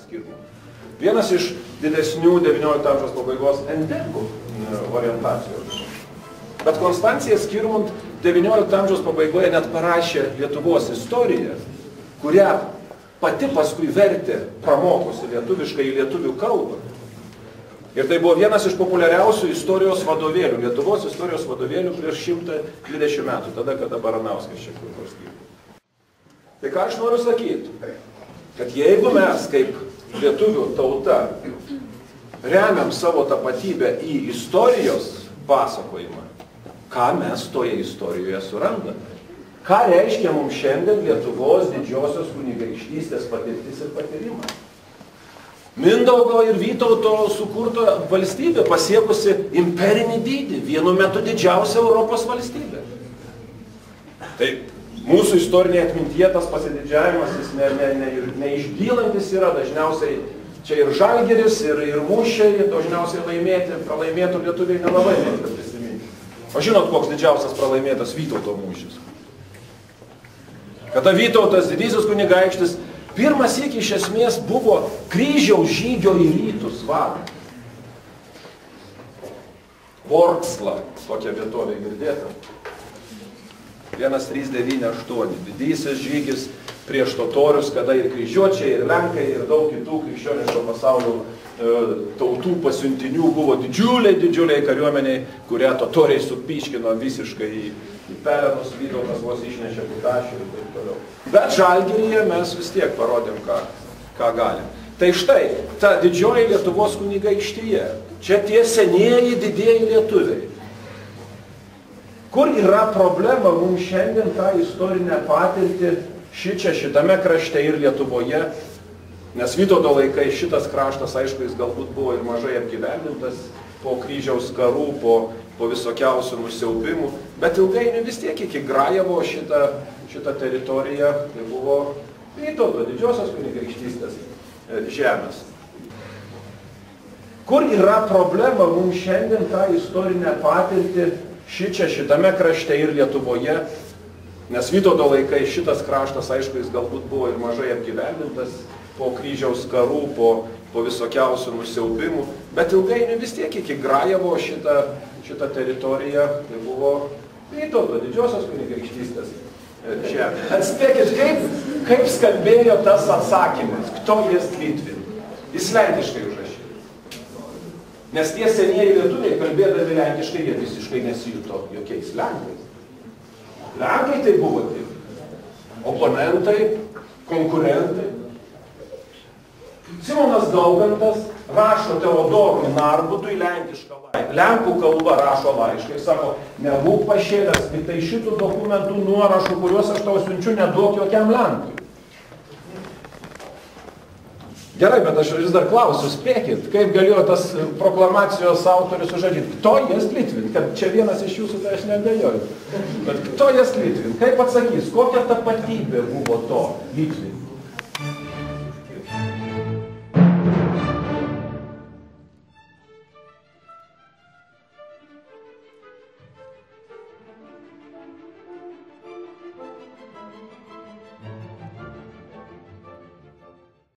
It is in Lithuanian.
Skirmantas. Vienas iš didesnių XIX amžiaus pabaigos endemų orientacijos. Bet Konstancija Skirmant XIX amžiaus pabaigoje net parašė Lietuvos istoriją, kurią pati paskui vertė pramokusi lietuviškai į lietuvių kalbą. Ir tai buvo vienas iš populiariausių istorijos vadovėlių, Lietuvos istorijos vadovėlių prieš 120 metų, tada, kada Baranauskas čia kur skyrė. Tai ką aš noriu sakyti? Kad jeigu mes kaip lietuvių tauta remiam savo tapatybę į istorijos pasakojimą, ką mes toje istorijoje surandame? Ką reiškia mums šiandien Lietuvos didžiosios kunigaikštystės patirtis ir patyrimas? Mindaugo ir Vytauto sukurta valstybė pasiekusi imperinį dydį, vienu metu didžiausia Europos valstybė. Tai mūsų istorinė atmintyje tas pasididžiavimas, jis neišdylantis yra, dažniausiai čia ir Žalgiris, ir mūšiai, dažniausiai laimėti, pralaimėtų lietuviai nelabai mėgsta prisiminti. O žinot, koks didžiausias pralaimėtas Vytauto mūšis? Kada Vytautas, didysis kunigaikštis, pirmas sykį iš esmės buvo kryžiaus žygio į rytus vadas. Vorksla, tokia vietovė girdėta. 1398, didysis žygis prieš totorius, kada ir kryžiuočiai, ir lenkai, ir daug kitų krikščioniško pasaulio tautų pasiuntinių buvo didžiuliai kariuomeniai, kurią totoriai supyškino visiškai į pelenus, Vytautas vos išnešė Kutašį ir taip toliau. Bet Žalgiryje mes vis tiek parodėm, ką galim. Tai štai, ta didžioji Lietuvos kunigaikštija, čia tie senieji didieji lietuviai. Kur yra problema mums šiandien tą istorinę patirtį šitame krašte ir Lietuvoje? Nes Vytauto laikais šitas kraštas, aišku, jis galbūt buvo ir mažai apgyvendintas po kryžiaus karų, po visokiausių nusiaubimų, bet ilgainiui vis tiek iki Grajevo šita teritorija tai buvo Vytauto didžiosios kunigaikštystės žemės. Kur yra problema mums šiandien tą istorinę patirtį šitame krašte ir Lietuvoje? Nes Vytauto laikais šitas kraštas, aišku, jis galbūt buvo ir mažai apgyvendintas po kryžiaus karų, po visokiausių nusiaubimų, bet ilgainiui vis tiek iki Grajevo šita teritorija tai buvo Vytauto didžiosios kunigaikštystės žemė. Atspėkit, kaip skambėjo tas atsakymas, kto jest Litvin? Jis lenkiškai užrašytas. Nes tie senieji lietuviai, kalbėdami lenkiškai, jie visiškai nesijuto jokiais lenkais. Lenkai tai buvo tik oponentai, konkurentai. Simonas Daugantas rašo Teodorui Narbutui lenkišką laišką. Lenkų kalba rašo laišką ir sako, nebūk pašėlęs, tai šitų dokumentų nuorašų, kuriuos aš tau siunčiu, neduok jokiam Lenkui. Gerai, bet aš vis dar klausiu, spėkit, kaip galėjo tas proklamacijos autorius užrašyti. Kto jest Litvin? Kad čia vienas iš jūsų, tai aš neabejoju. Bet kto jest Litvin? Kaip atsakys, kokia tapatybė buvo to Litvin?